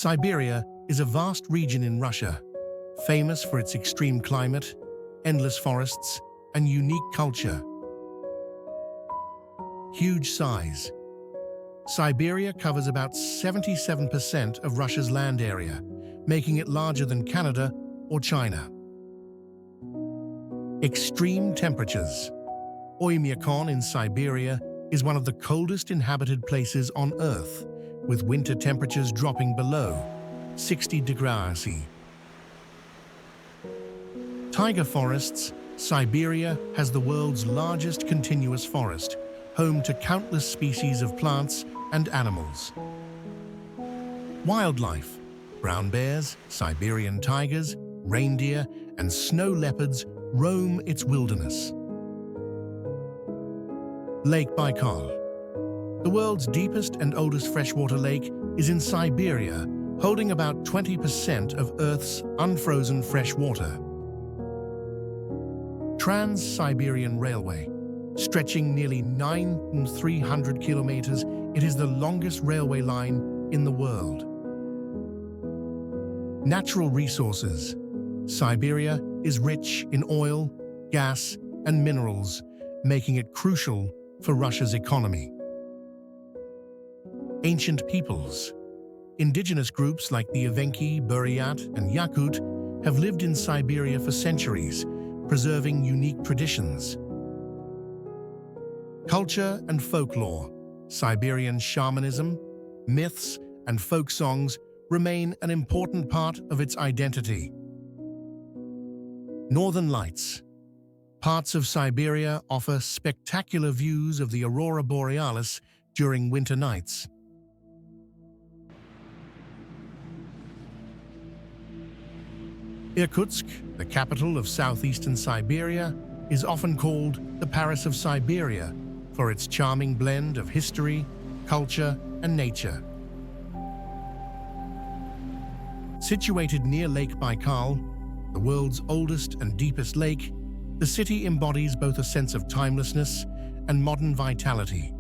Siberia is a vast region in Russia, famous for its extreme climate, endless forests, and unique culture. Huge size. Siberia covers about 77% of Russia's land area, making it larger than Canada or China. Extreme temperatures. Oymyakon in Siberia is one of the coldest inhabited places on Earth, with winter temperatures dropping below 60 degrees C. Taiga forests. Siberia has the world's largest continuous forest, home to countless species of plants and animals. Wildlife. Brown bears, Siberian tigers, reindeer, and snow leopards roam its wilderness. Lake Baikal. The world's deepest and oldest freshwater lake is in Siberia, holding about 20% of Earth's unfrozen fresh water. Trans-Siberian Railway. Stretching nearly 9,300 kilometers, it is the longest railway line in the world. Natural resources. Siberia is rich in oil, gas, and minerals, making it crucial for Russia's economy. Ancient peoples. Indigenous groups like the Evenki, Buryat, and Yakut have lived in Siberia for centuries, preserving unique traditions. Culture and folklore. Siberian shamanism, myths, and folk songs remain an important part of its identity. Northern Lights. Parts of Siberia offer spectacular views of the aurora borealis during winter nights. Irkutsk, the capital of southeastern Siberia, is often called the Paris of Siberia for its charming blend of history, culture, and nature. Situated near Lake Baikal, the world's oldest and deepest lake, the city embodies both a sense of timelessness and modern vitality.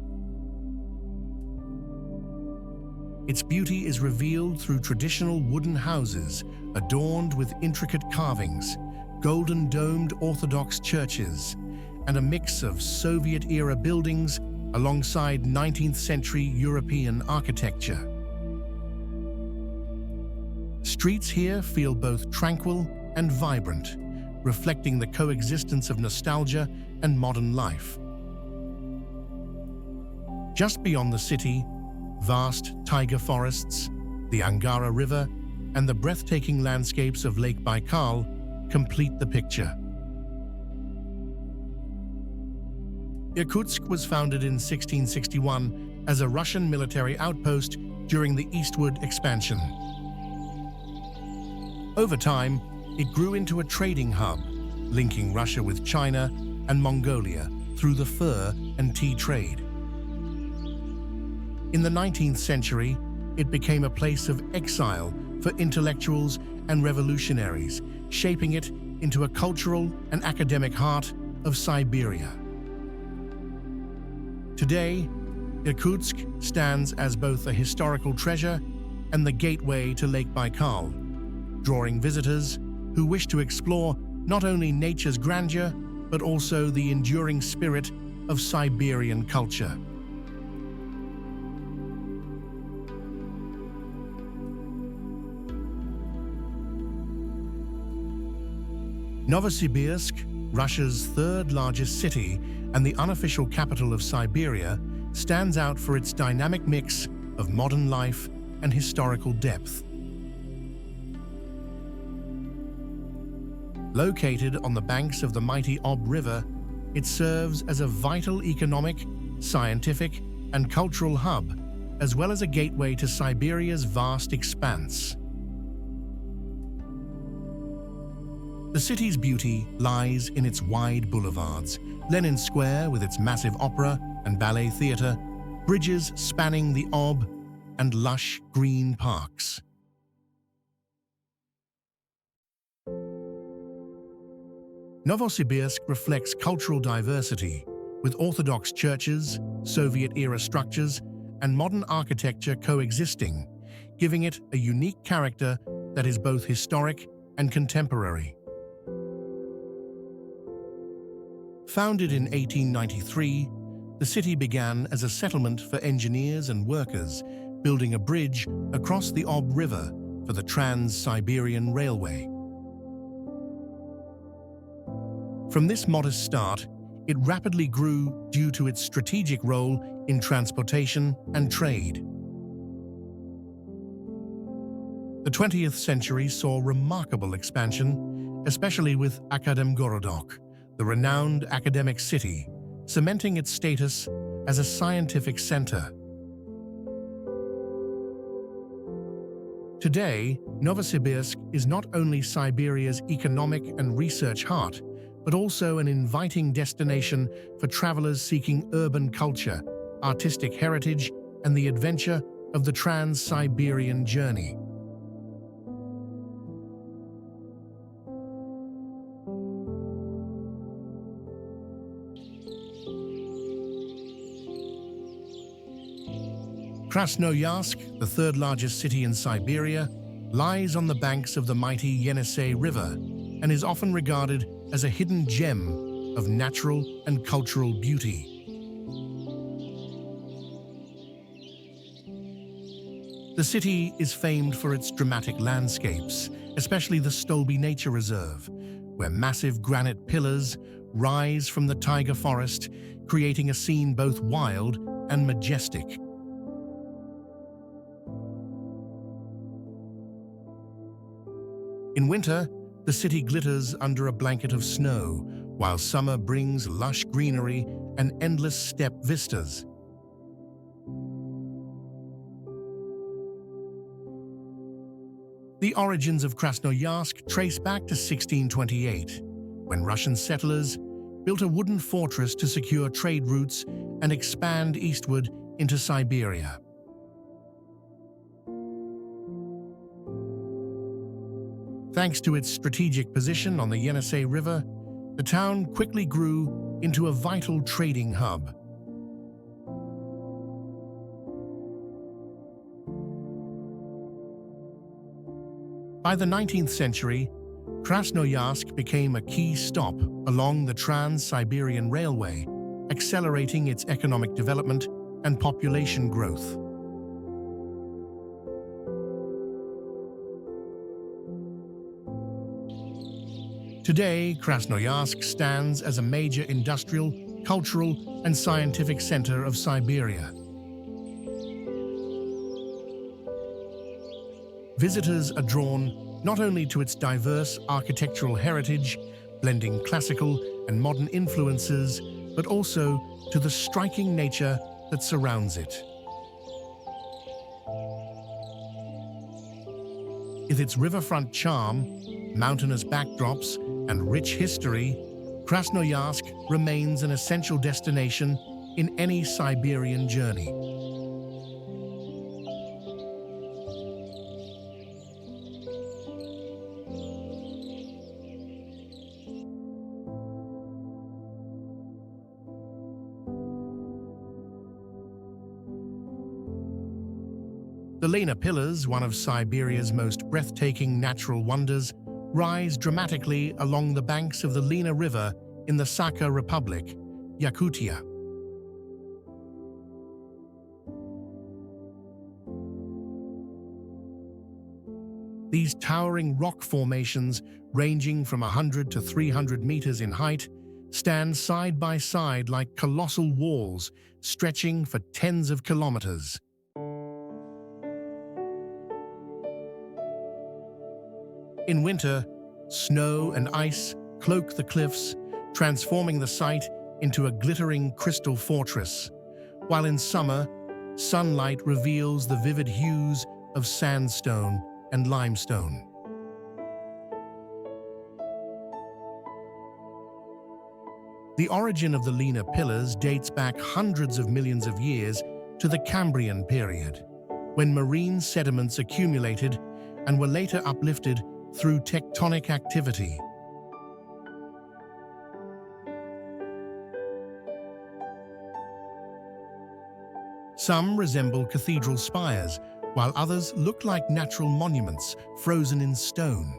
Its beauty is revealed through traditional wooden houses adorned with intricate carvings, golden-domed Orthodox churches, and a mix of Soviet-era buildings alongside 19th-century European architecture. Streets here feel both tranquil and vibrant, reflecting the coexistence of nostalgia and modern life. Just beyond the city, vast taiga forests, the Angara River, and the breathtaking landscapes of Lake Baikal complete the picture. Irkutsk was founded in 1661 as a Russian military outpost during the eastward expansion. Over time, it grew into a trading hub, linking Russia with China and Mongolia through the fur and tea trade. In the 19th century, it became a place of exile for intellectuals and revolutionaries, shaping it into a cultural and academic heart of Siberia. Today, Irkutsk stands as both a historical treasure and the gateway to Lake Baikal, drawing visitors who wish to explore not only nature's grandeur, but also the enduring spirit of Siberian culture. Novosibirsk, Russia's third largest city and the unofficial capital of Siberia, stands out for its dynamic mix of modern life and historical depth. Located on the banks of the mighty Ob River, it serves as a vital economic, scientific, and cultural hub, as well as a gateway to Siberia's vast expanse. The city's beauty lies in its wide boulevards, Lenin Square with its massive opera and ballet theatre, bridges spanning the Ob, and lush green parks. Novosibirsk reflects cultural diversity, with Orthodox churches, Soviet-era structures, and modern architecture coexisting, giving it a unique character that is both historic and contemporary. Founded in 1893, the city began as a settlement for engineers and workers, building a bridge across the Ob River for the Trans-Siberian Railway. From this modest start, it rapidly grew due to its strategic role in transportation and trade. The 20th century saw remarkable expansion, especially with Akademgorodok, the renowned academic city, cementing its status as a scientific center. Today, Novosibirsk is not only Siberia's economic and research heart, but also an inviting destination for travelers seeking urban culture, artistic heritage, and the adventure of the Trans-Siberian journey. Krasnoyarsk, the third largest city in Siberia, lies on the banks of the mighty Yenisei River and is often regarded as a hidden gem of natural and cultural beauty. The city is famed for its dramatic landscapes, especially the Stolby Nature Reserve, where massive granite pillars rise from the taiga forest, creating a scene both wild and majestic. In winter, the city glitters under a blanket of snow, while summer brings lush greenery and endless steppe vistas. The origins of Krasnoyarsk trace back to 1628, when Russian settlers built a wooden fortress to secure trade routes and expand eastward into Siberia. Thanks to its strategic position on the Yenisei River, the town quickly grew into a vital trading hub. By the 19th century, Krasnoyarsk became a key stop along the Trans-Siberian Railway, accelerating its economic development and population growth. Today, Krasnoyarsk stands as a major industrial, cultural, and scientific center of Siberia. Visitors are drawn not only to its diverse architectural heritage, blending classical and modern influences, but also to the striking nature that surrounds it. With its riverfront charm, mountainous backdrops, and rich history, Krasnoyarsk remains an essential destination in any Siberian journey. The Lena Pillars, one of Siberia's most breathtaking natural wonders, rise dramatically along the banks of the Lena River in the Sakha Republic, Yakutia. These towering rock formations, ranging from 100 to 300 meters in height, stand side by side like colossal walls stretching for tens of kilometers. In winter, snow and ice cloak the cliffs, transforming the site into a glittering crystal fortress, while in summer, sunlight reveals the vivid hues of sandstone and limestone. The origin of the Lena Pillars dates back hundreds of millions of years to the Cambrian period, when marine sediments accumulated and were later uplifted through tectonic activity. Some resemble cathedral spires, while others look like natural monuments frozen in stone.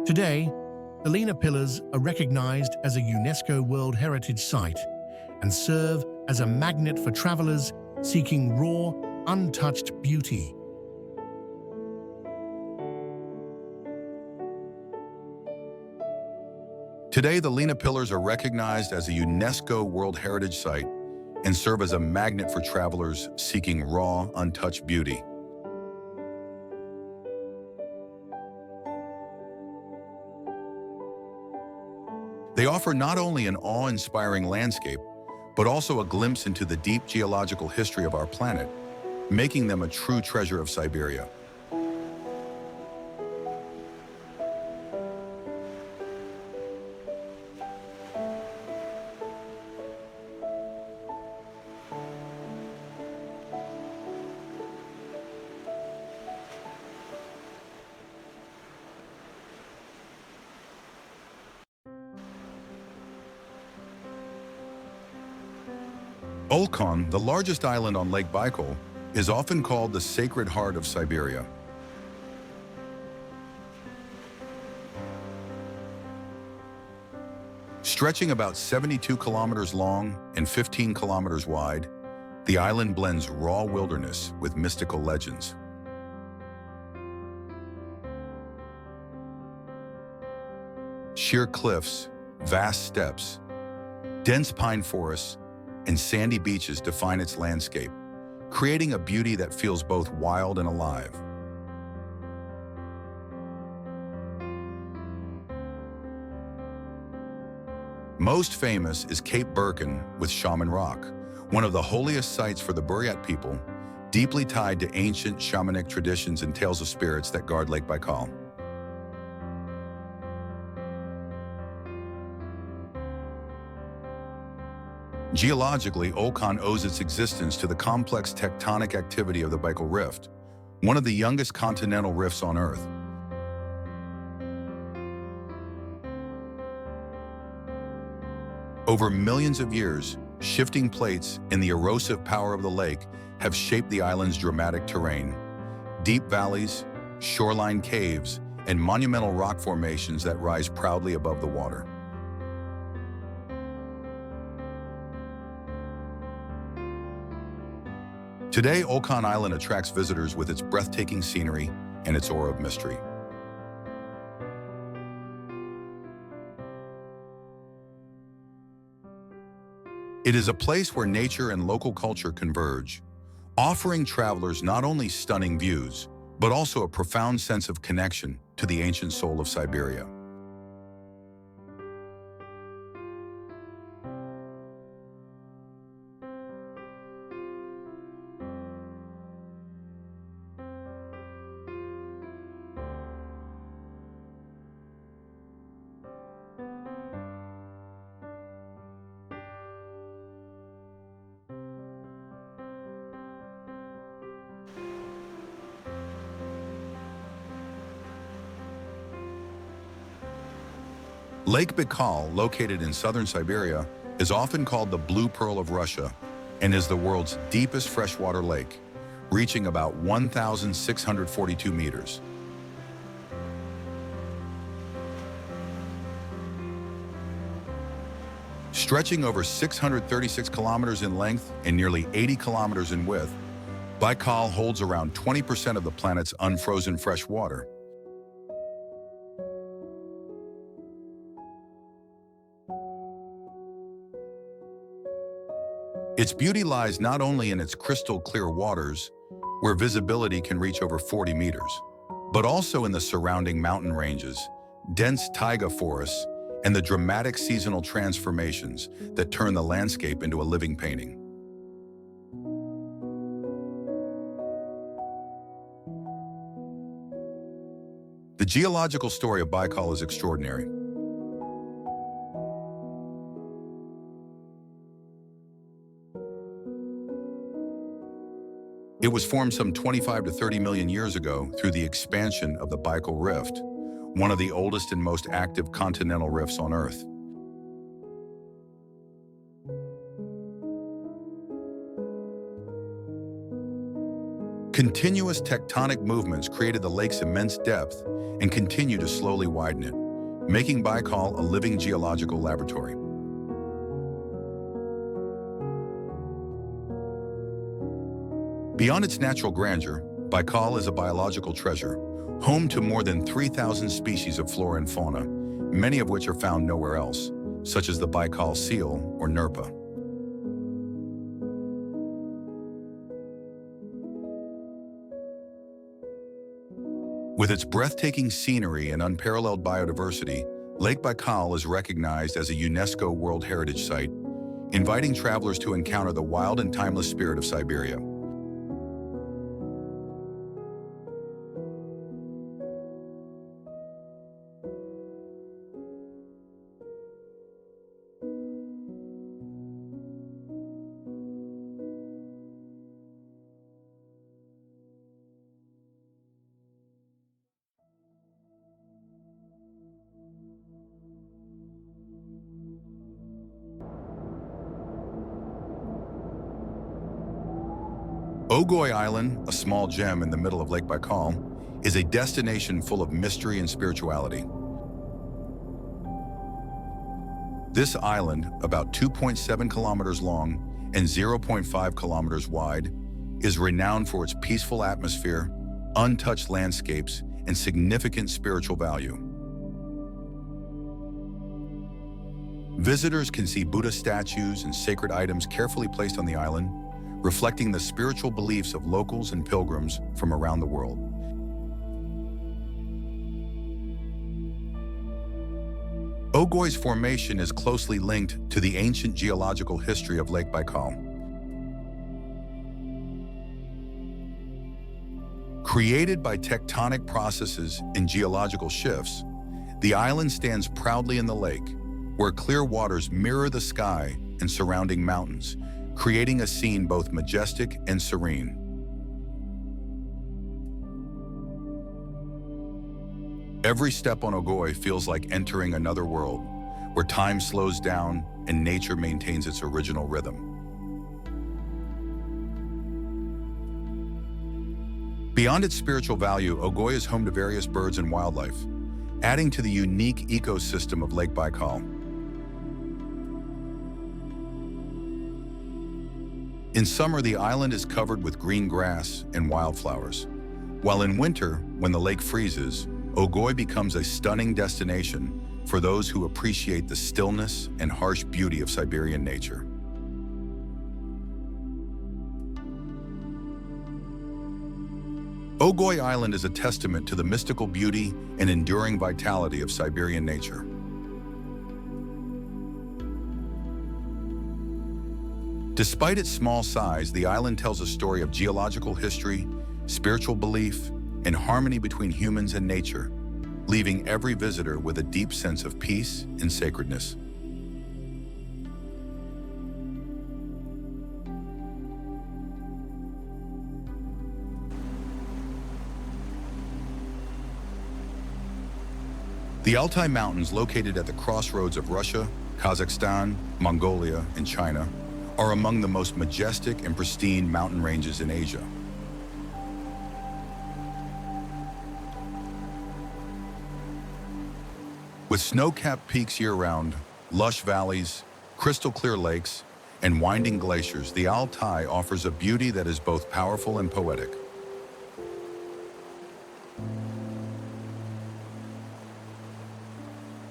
Today, the Lena Pillars are recognized as a UNESCO World Heritage Site and serve as a magnet for travelers seeking raw, untouched beauty. Today, the Lena Pillars are recognized as a UNESCO World Heritage Site and serve as a magnet for travelers seeking raw, untouched beauty. They offer not only an awe-inspiring landscape, but also a glimpse into the deep geological history of our planet, making them a true treasure of Siberia. Olkhon, the largest island on Lake Baikal, is often called the Sacred Heart of Siberia. Stretching about 72 kilometers long and 15 kilometers wide, the island blends raw wilderness with mystical legends. Sheer cliffs, vast steppes, dense pine forests, and sandy beaches define its landscape, creating a beauty that feels both wild and alive. Most famous is Cape Birken with Shaman Rock, one of the holiest sites for the Buryat people, deeply tied to ancient shamanic traditions and tales of spirits that guard Lake Baikal. Geologically, Olkhon owes its existence to the complex tectonic activity of the Baikal Rift, one of the youngest continental rifts on Earth. Over millions of years, shifting plates and the erosive power of the lake have shaped the island's dramatic terrain. Deep valleys, shoreline caves, and monumental rock formations that rise proudly above the water. Today, Olkhon Island attracts visitors with its breathtaking scenery and its aura of mystery. It is a place where nature and local culture converge, offering travelers not only stunning views, but also a profound sense of connection to the ancient soul of Siberia. Lake Baikal, located in southern Siberia, is often called the Blue Pearl of Russia and is the world's deepest freshwater lake, reaching about 1,642 meters. Stretching over 636 kilometers in length and nearly 80 kilometers in width, Baikal holds around 20% of the planet's unfrozen fresh water. Its beauty lies not only in its crystal-clear waters, where visibility can reach over 40 meters, but also in the surrounding mountain ranges, dense taiga forests, and the dramatic seasonal transformations that turn the landscape into a living painting. The geological story of Baikal is extraordinary. It was formed some 25 to 30 million years ago through the expansion of the Baikal Rift, one of the oldest and most active continental rifts on Earth. Continuous tectonic movements created the lake's immense depth and continue to slowly widen it, making Baikal a living geological laboratory. Beyond its natural grandeur, Baikal is a biological treasure, home to more than 3,000 species of flora and fauna, many of which are found nowhere else, such as the Baikal seal or nerpa. With its breathtaking scenery and unparalleled biodiversity, Lake Baikal is recognized as a UNESCO World Heritage Site, inviting travelers to encounter the wild and timeless spirit of Siberia. Ogoy Island, a small gem in the middle of Lake Baikal, is a destination full of mystery and spirituality. This island, about 2.7 kilometers long and 0.5 kilometers wide, is renowned for its peaceful atmosphere, untouched landscapes, and significant spiritual value. Visitors can see Buddha statues and sacred items carefully placed on the island, reflecting the spiritual beliefs of locals and pilgrims from around the world. Ogoy's formation is closely linked to the ancient geological history of Lake Baikal. Created by tectonic processes and geological shifts, the island stands proudly in the lake, where clear waters mirror the sky and surrounding mountains, creating a scene both majestic and serene. Every step on Ogoy feels like entering another world, where time slows down and nature maintains its original rhythm. Beyond its spiritual value, Ogoy is home to various birds and wildlife, adding to the unique ecosystem of Lake Baikal. In summer, the island is covered with green grass and wildflowers, while in winter, when the lake freezes, Ogoy becomes a stunning destination for those who appreciate the stillness and harsh beauty of Siberian nature. Ogoy Island is a testament to the mystical beauty and enduring vitality of Siberian nature. Despite its small size, the island tells a story of geological history, spiritual belief, and harmony between humans and nature, leaving every visitor with a deep sense of peace and sacredness. The Altai Mountains, located at the crossroads of Russia, Kazakhstan, Mongolia, and China, are among the most majestic and pristine mountain ranges in Asia. With snow-capped peaks year-round, lush valleys, crystal-clear lakes, and winding glaciers, the Altai offers a beauty that is both powerful and poetic.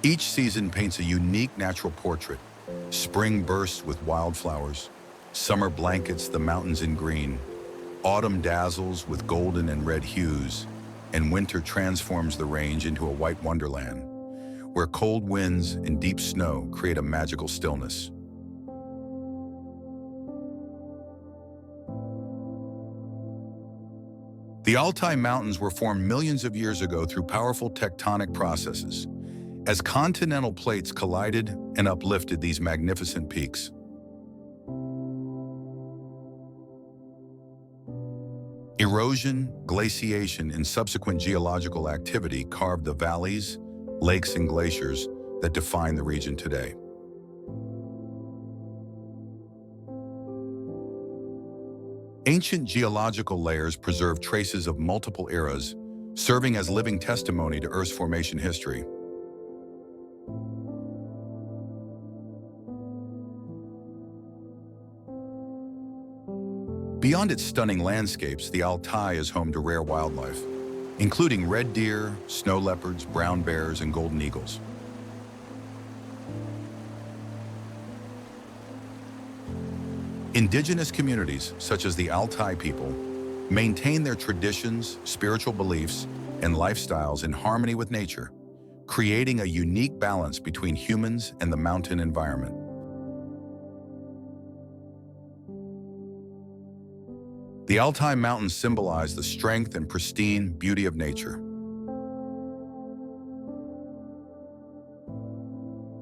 Each season paints a unique natural portrait. Spring bursts with wildflowers, summer blankets the mountains in green, autumn dazzles with golden and red hues, and winter transforms the range into a white wonderland, where cold winds and deep snow create a magical stillness. The Altai Mountains were formed millions of years ago through powerful tectonic processes, as continental plates collided and uplifted these magnificent peaks. Erosion, glaciation, and subsequent geological activity carved the valleys, lakes, and glaciers that define the region today. Ancient geological layers preserve traces of multiple eras, serving as living testimony to Earth's formation history. Beyond its stunning landscapes, the Altai is home to rare wildlife, including red deer, snow leopards, brown bears, and golden eagles. Indigenous communities, such as the Altai people, maintain their traditions, spiritual beliefs, and lifestyles in harmony with nature, creating a unique balance between humans and the mountain environment. The Altai Mountains symbolize the strength and pristine beauty of nature.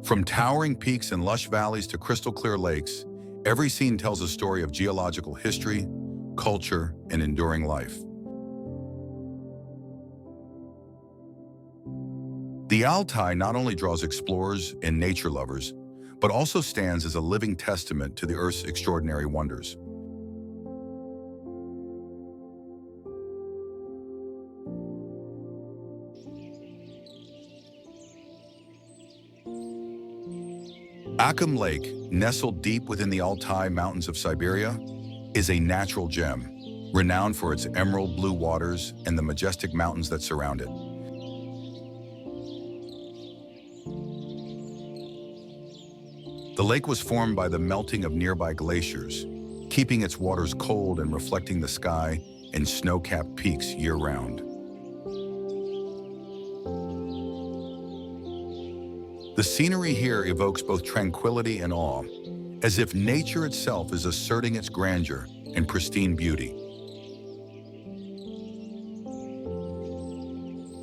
From towering peaks and lush valleys to crystal-clear lakes, every scene tells a story of geological history, culture, and enduring life. The Altai not only draws explorers and nature lovers, but also stands as a living testament to the Earth's extraordinary wonders. Akkem Lake, nestled deep within the Altai Mountains of Siberia, is a natural gem, renowned for its emerald blue waters and the majestic mountains that surround it. The lake was formed by the melting of nearby glaciers, keeping its waters cold and reflecting the sky and snow-capped peaks year-round. The scenery here evokes both tranquility and awe, as if nature itself is asserting its grandeur and pristine beauty.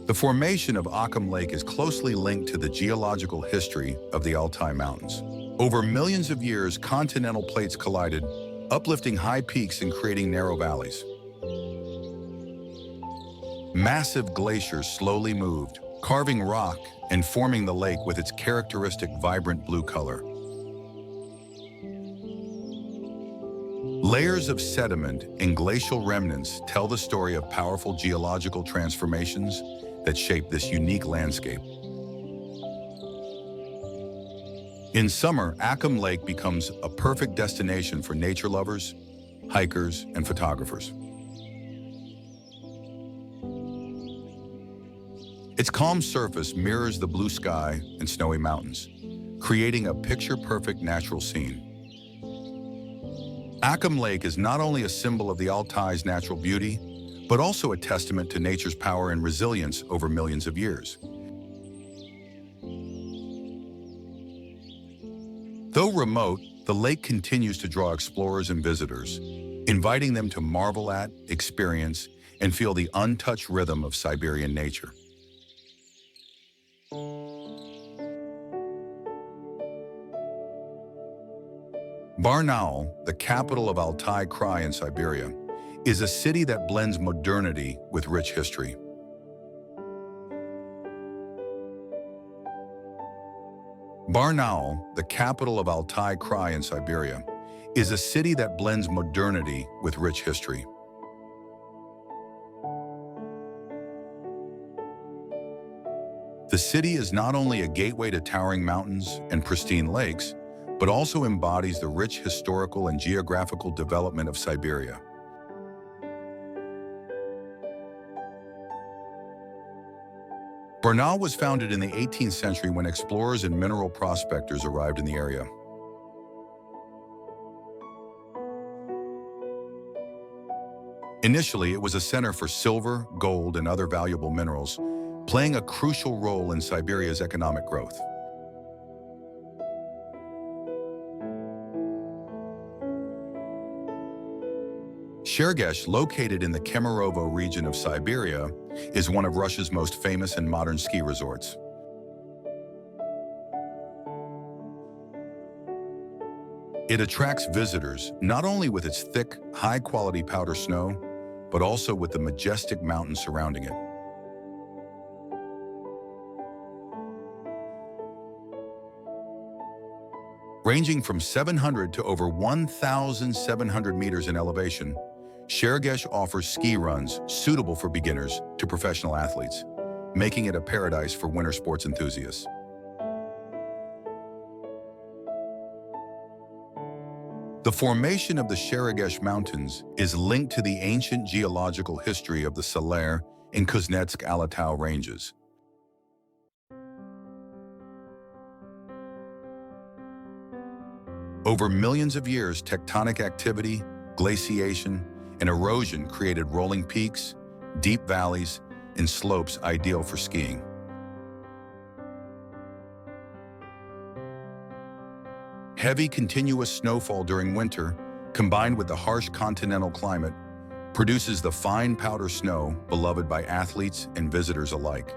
The formation of Akkem Lake is closely linked to the geological history of the Altai Mountains. Over millions of years, continental plates collided, uplifting high peaks and creating narrow valleys. Massive glaciers slowly moved, carving rock and forming the lake with its characteristic vibrant blue color. Layers of sediment and glacial remnants tell the story of powerful geological transformations that shape this unique landscape. In summer, Akkem Lake becomes a perfect destination for nature lovers, hikers, and photographers. Its calm surface mirrors the blue sky and snowy mountains, creating a picture-perfect natural scene. Akkem Lake is not only a symbol of the Altai's natural beauty, but also a testament to nature's power and resilience over millions of years. Though remote, the lake continues to draw explorers and visitors, inviting them to marvel at, experience, and feel the untouched rhythm of Siberian nature. Barnaul, the capital of Altai Krai in Siberia, is a city that blends modernity with rich history. Barnaul, the capital of Altai Krai in Siberia, is a city that blends modernity with rich history. The city is not only a gateway to towering mountains and pristine lakes, but also embodies the rich historical and geographical development of Siberia. Barnaul was founded in the 18th century when explorers and mineral prospectors arrived in the area. Initially, it was a center for silver, gold, and other valuable minerals, playing a crucial role in Siberia's economic growth. Sheregesh, located in the Kemerovo region of Siberia, is one of Russia's most famous and modern ski resorts. It attracts visitors not only with its thick, high-quality powder snow, but also with the majestic mountains surrounding it. Ranging from 700 to over 1,700 meters in elevation, Sheregesh offers ski runs suitable for beginners to professional athletes, making it a paradise for winter sports enthusiasts. The formation of the Altai Mountains is linked to the ancient geological history of the Salar and Kuznetsk Altai ranges. Over millions of years, tectonic activity, glaciation, and erosion created rolling peaks, deep valleys, and slopes ideal for skiing. Heavy, continuous snowfall during winter, combined with the harsh continental climate, produces the fine powder snow beloved by athletes and visitors alike.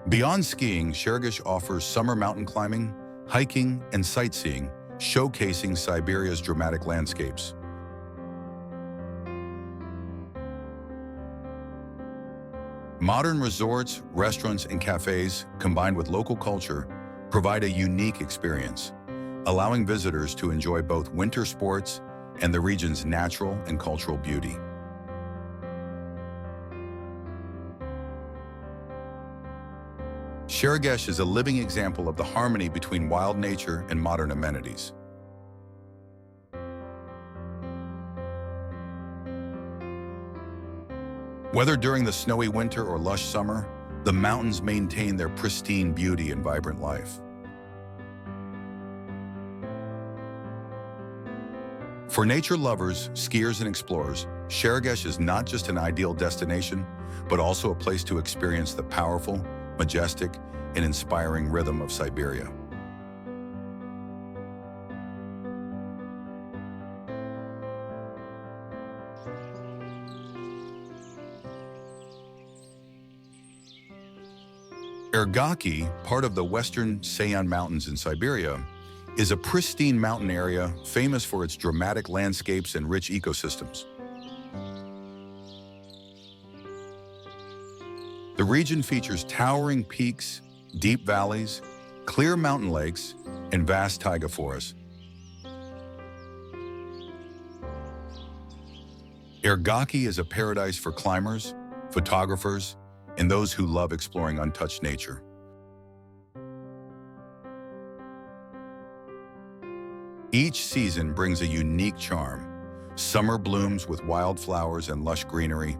Beyond skiing, Sheregesh offers summer mountain climbing, hiking, and sightseeing, showcasing Siberia's dramatic landscapes. Modern resorts, restaurants, and cafes, combined with local culture, provide a unique experience, allowing visitors to enjoy both winter sports and the region's natural and cultural beauty. Sheregesh is a living example of the harmony between wild nature and modern amenities. Whether during the snowy winter or lush summer, the mountains maintain their pristine beauty and vibrant life. For nature lovers, skiers, and explorers, Sheregesh is not just an ideal destination, but also a place to experience the powerful, majestic, and inspiring rhythm of Siberia. Ergaki, part of the western Sayan Mountains in Siberia, is a pristine mountain area famous for its dramatic landscapes and rich ecosystems. The region features towering peaks, deep valleys, clear mountain lakes, and vast taiga forests. Ergaki is a paradise for climbers, photographers, and those who love exploring untouched nature. Each season brings a unique charm. Summer blooms with wildflowers and lush greenery.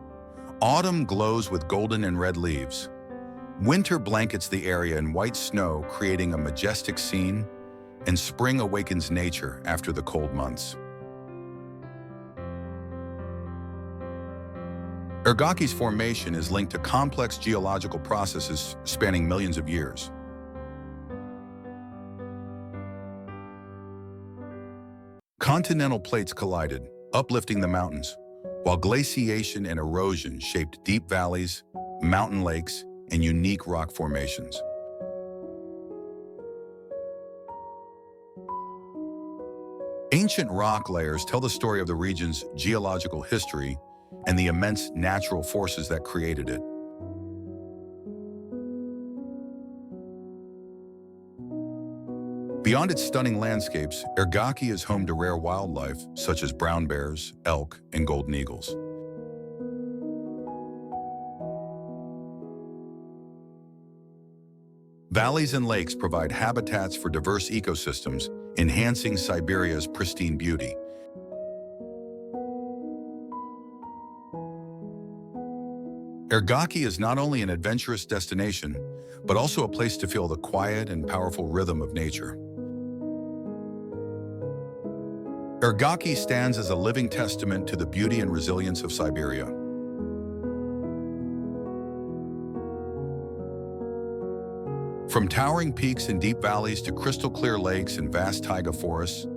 Autumn glows with golden and red leaves. Winter blankets the area in white snow, creating a majestic scene, and spring awakens nature after the cold months. Ergaki's formation is linked to complex geological processes spanning millions of years. Continental plates collided, uplifting the mountains, while glaciation and erosion shaped deep valleys, mountain lakes, and unique rock formations. Ancient rock layers tell the story of the region's geological history and the immense natural forces that created it. Beyond its stunning landscapes, Ergaki is home to rare wildlife such as brown bears, elk, and golden eagles. Valleys and lakes provide habitats for diverse ecosystems, enhancing Siberia's pristine beauty. Ergaki is not only an adventurous destination, but also a place to feel the quiet and powerful rhythm of nature. Ergaki stands as a living testament to the beauty and resilience of Siberia. From towering peaks and deep valleys to crystal-clear lakes and vast taiga forests,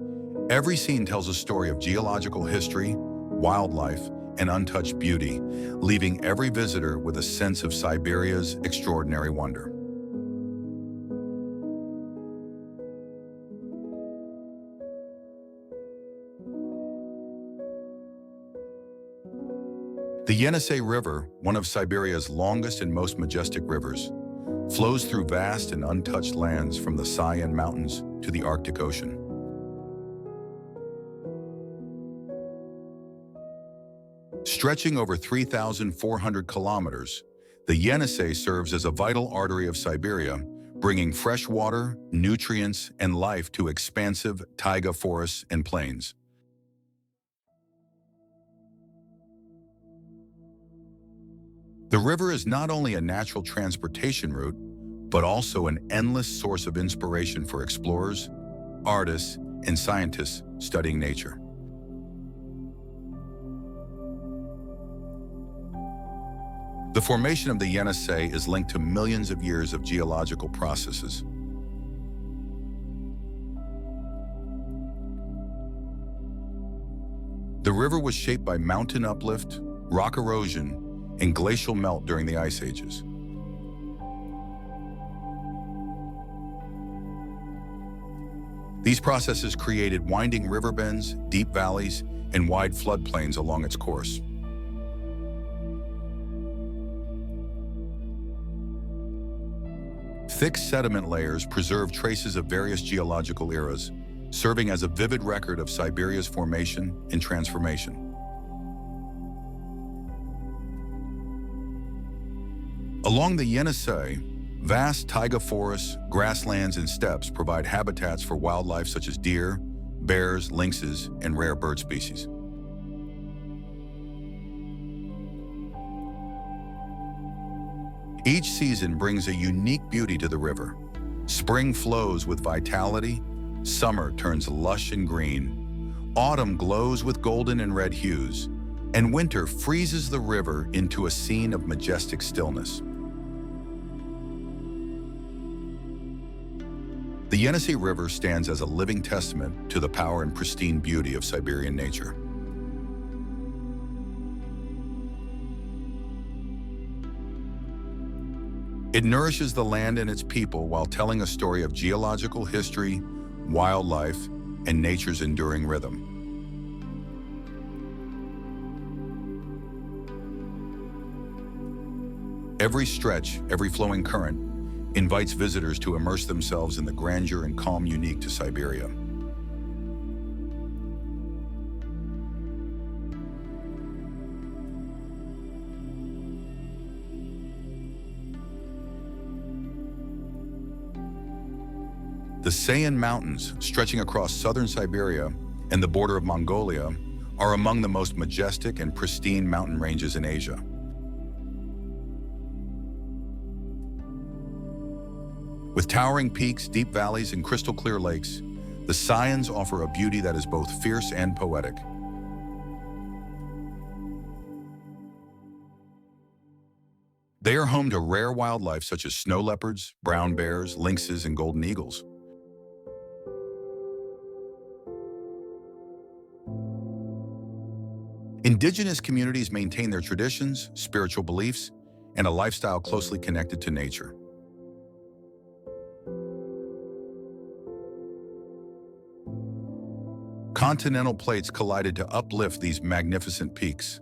every scene tells a story of geological history, wildlife, and untouched beauty, leaving every visitor with a sense of Siberia's extraordinary wonder. The Yenisei River, one of Siberia's longest and most majestic rivers, flows through vast and untouched lands from the Sayan Mountains to the Arctic Ocean. Stretching over 3,400 kilometers, the Yenisei serves as a vital artery of Siberia, bringing fresh water, nutrients, and life to expansive taiga forests and plains. The river is not only a natural transportation route, but also an endless source of inspiration for explorers, artists, and scientists studying nature. The formation of the Yenisei is linked to millions of years of geological processes. The river was shaped by mountain uplift, rock erosion, and glacial melt during the ice ages. These processes created winding river bends, deep valleys, and wide floodplains along its course. Thick sediment layers preserve traces of various geological eras, serving as a vivid record of Siberia's formation and transformation. Along the Yenisei, vast taiga forests, grasslands, and steppes provide habitats for wildlife such as deer, bears, lynxes, and rare bird species. Each season brings a unique beauty to the river. Spring flows with vitality, summer turns lush and green, autumn glows with golden and red hues, and winter freezes the river into a scene of majestic stillness. The Yenisei River stands as a living testament to the power and pristine beauty of Siberian nature. It nourishes the land and its people while telling a story of geological history, wildlife, and nature's enduring rhythm. Every stretch, every flowing current, invites visitors to immerse themselves in the grandeur and calm unique to Siberia. The Sayan Mountains, stretching across southern Siberia and the border of Mongolia, are among the most majestic and pristine mountain ranges in Asia. With towering peaks, deep valleys, and crystal-clear lakes, the Sayans offer a beauty that is both fierce and poetic. They are home to rare wildlife such as snow leopards, brown bears, lynxes, and golden eagles. Indigenous communities maintain their traditions, spiritual beliefs, and a lifestyle closely connected to nature. Continental plates collided to uplift these magnificent peaks.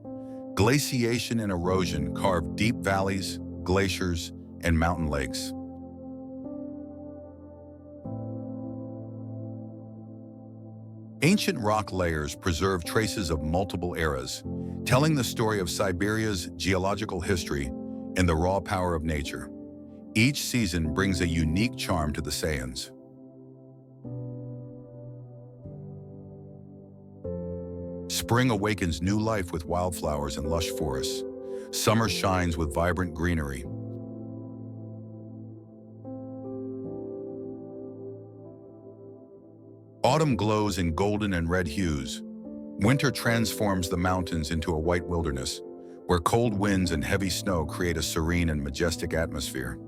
Glaciation and erosion carved deep valleys, glaciers, and mountain lakes. Ancient rock layers preserve traces of multiple eras, telling the story of Siberia's geological history and the raw power of nature. Each season brings a unique charm to the Sayans. Spring awakens new life with wildflowers and lush forests. Summer shines with vibrant greenery. Autumn glows in golden and red hues. Winter transforms the mountains into a white wilderness, where cold winds and heavy snow create a serene and majestic atmosphere.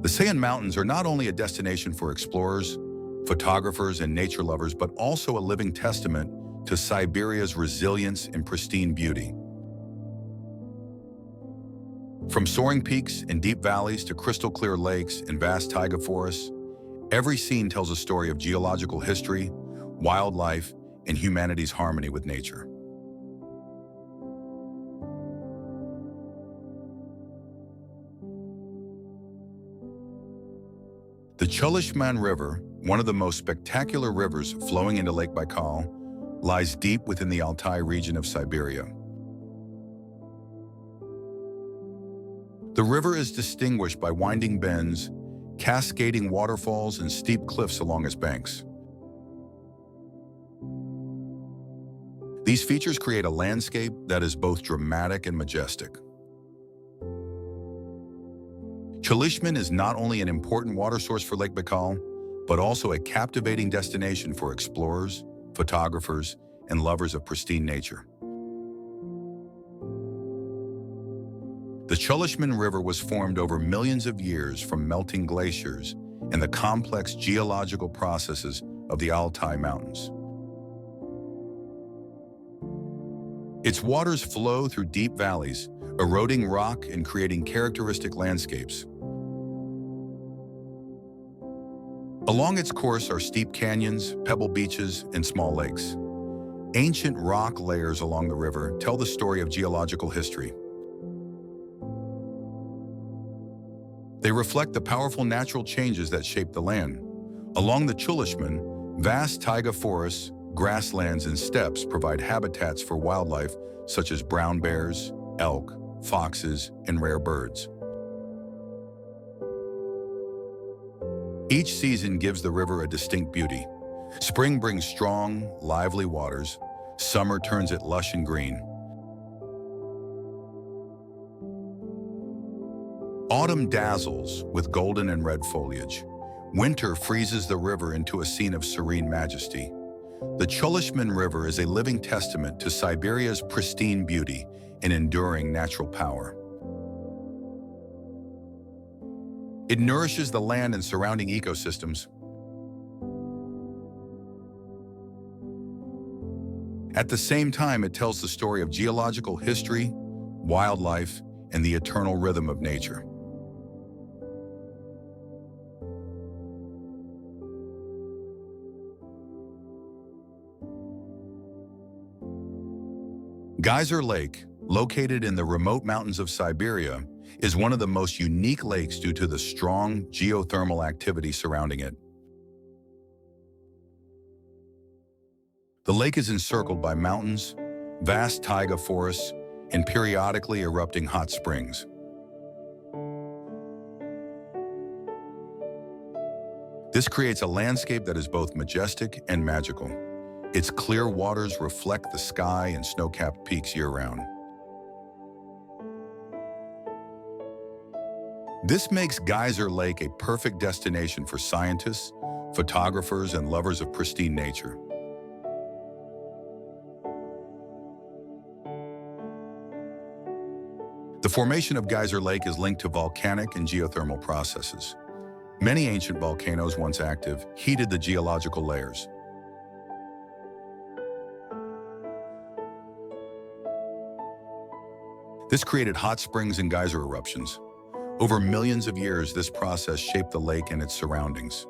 The Sayan Mountains are not only a destination for explorers, photographers, and nature lovers, but also a living testament to Siberia's resilience and pristine beauty. From soaring peaks and deep valleys to crystal-clear lakes and vast taiga forests, every scene tells a story of geological history, wildlife, and humanity's harmony with nature. The Chulyshman River, one of the most spectacular rivers flowing into Lake Baikal, lies deep within the Altai region of Siberia. The river is distinguished by winding bends, cascading waterfalls, and steep cliffs along its banks. These features create a landscape that is both dramatic and majestic. Chulyshman is not only an important water source for Lake Baikal, but also a captivating destination for explorers, photographers, and lovers of pristine nature. The Chulyshman River was formed over millions of years from melting glaciers and the complex geological processes of the Altai Mountains. Its waters flow through deep valleys, eroding rock and creating characteristic landscapes. Along its course are steep canyons, pebble beaches, and small lakes. Ancient rock layers along the river tell the story of geological history. They reflect the powerful natural changes that shape the land. Along the Chulyshman, vast taiga forests, grasslands, and steppes provide habitats for wildlife such as brown bears, elk, foxes, and rare birds. Each season gives the river a distinct beauty. Spring brings strong, lively waters. Summer turns it lush and green. Autumn dazzles with golden and red foliage. Winter freezes the river into a scene of serene majesty. The Chulyshman River is a living testament to Siberia's pristine beauty and enduring natural power. It nourishes the land and surrounding ecosystems. At the same time, it tells the story of geological history, wildlife, and the eternal rhythm of nature. Geyser Lake, located in the remote mountains of Siberia, is one of the most unique lakes due to the strong geothermal activity surrounding it. The lake is encircled by mountains, vast taiga forests, and periodically erupting hot springs. This creates a landscape that is both majestic and magical. Its clear waters reflect the sky and snow-capped peaks year-round. This makes Geyser Lake a perfect destination for scientists, photographers, and lovers of pristine nature. The formation of Geyser Lake is linked to volcanic and geothermal processes. Many ancient volcanoes, once active, heated the geological layers. This created hot springs and geyser eruptions. Over millions of years, this process shaped the lake and its surroundings.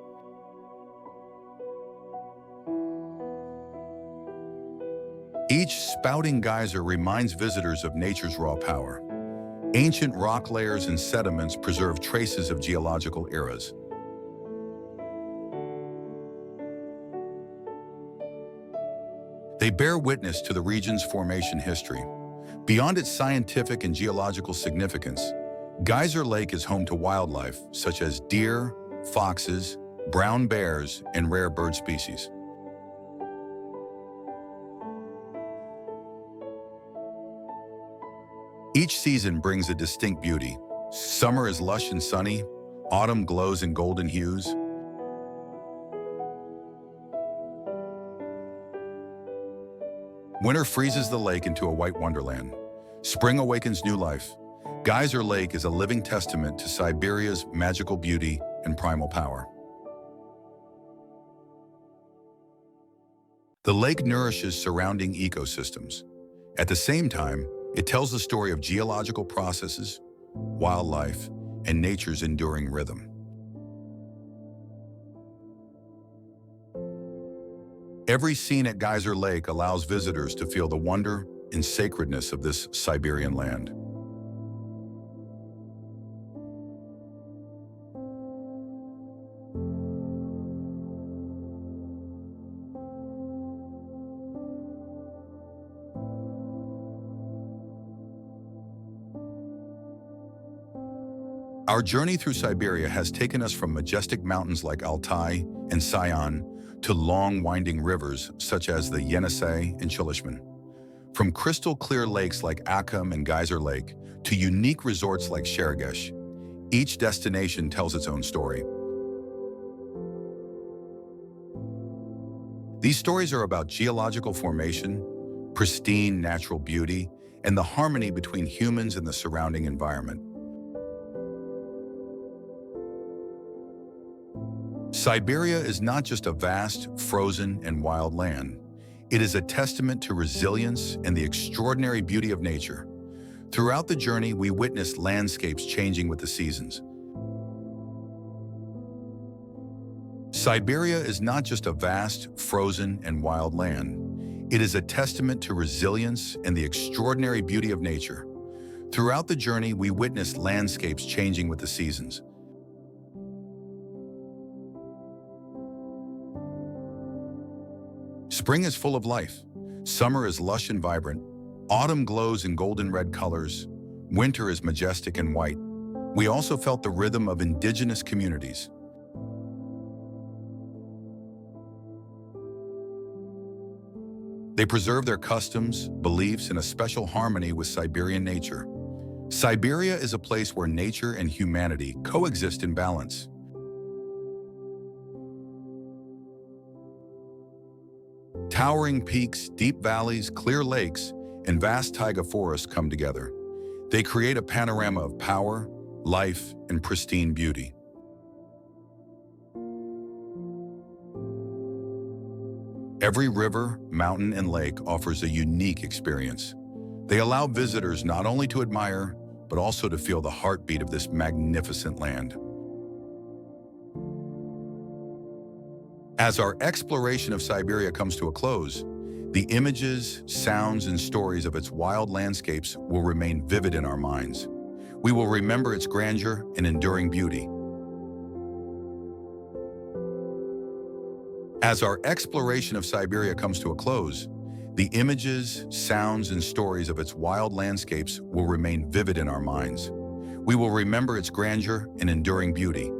Each spouting geyser reminds visitors of nature's raw power. Ancient rock layers and sediments preserve traces of geological eras. They bear witness to the region's formation history. Beyond its scientific and geological significance, Geyser Lake is home to wildlife such as deer, foxes, brown bears, and rare bird species. Each season brings a distinct beauty. Summer is lush and sunny, autumn glows in golden hues. Winter freezes the lake into a white wonderland. Spring awakens new life. Geyser Lake is a living testament to Siberia's magical beauty and primal power. The lake nourishes surrounding ecosystems. At the same time, it tells the story of geological processes, wildlife, and nature's enduring rhythm. Every scene at Geyser Lake allows visitors to feel the wonder and sacredness of this Siberian land. Our journey through Siberia has taken us from majestic mountains like Altai and Sayan to long, winding rivers such as the Yenisei and Chulyshman. From crystal-clear lakes like Akkem and Geyser Lake to unique resorts like Sheregesh, each destination tells its own story. These stories are about geological formation, pristine natural beauty, and the harmony between humans and the surrounding environment. Siberia is not just a vast, frozen, and wild land. It is a testament to resilience and the extraordinary beauty of nature. Throughout the journey, we witnessed landscapes changing with the seasons. Siberia is not just a vast, frozen, and wild land. It is a testament to resilience and the extraordinary beauty of nature. Throughout the journey, we witnessed landscapes changing with the seasons. Spring is full of life. Summer is lush and vibrant. Autumn glows in golden red colors. Winter is majestic and white. We also felt the rhythm of indigenous communities. They preserve their customs, beliefs, and a special harmony with Siberian nature. Siberia is a place where nature and humanity coexist in balance. Towering peaks, deep valleys, clear lakes, and vast taiga forests come together. They create a panorama of power, life, and pristine beauty. Every river, mountain, and lake offers a unique experience. They allow visitors not only to admire, but also to feel the heartbeat of this magnificent land. As our exploration of Siberia comes to a close, the images, sounds, and stories of its wild landscapes will remain vivid in our minds. We will remember its grandeur and enduring beauty. As our exploration of Siberia comes to a close, the images, sounds, and stories of its wild landscapes will remain vivid in our minds. We will remember its grandeur and enduring beauty.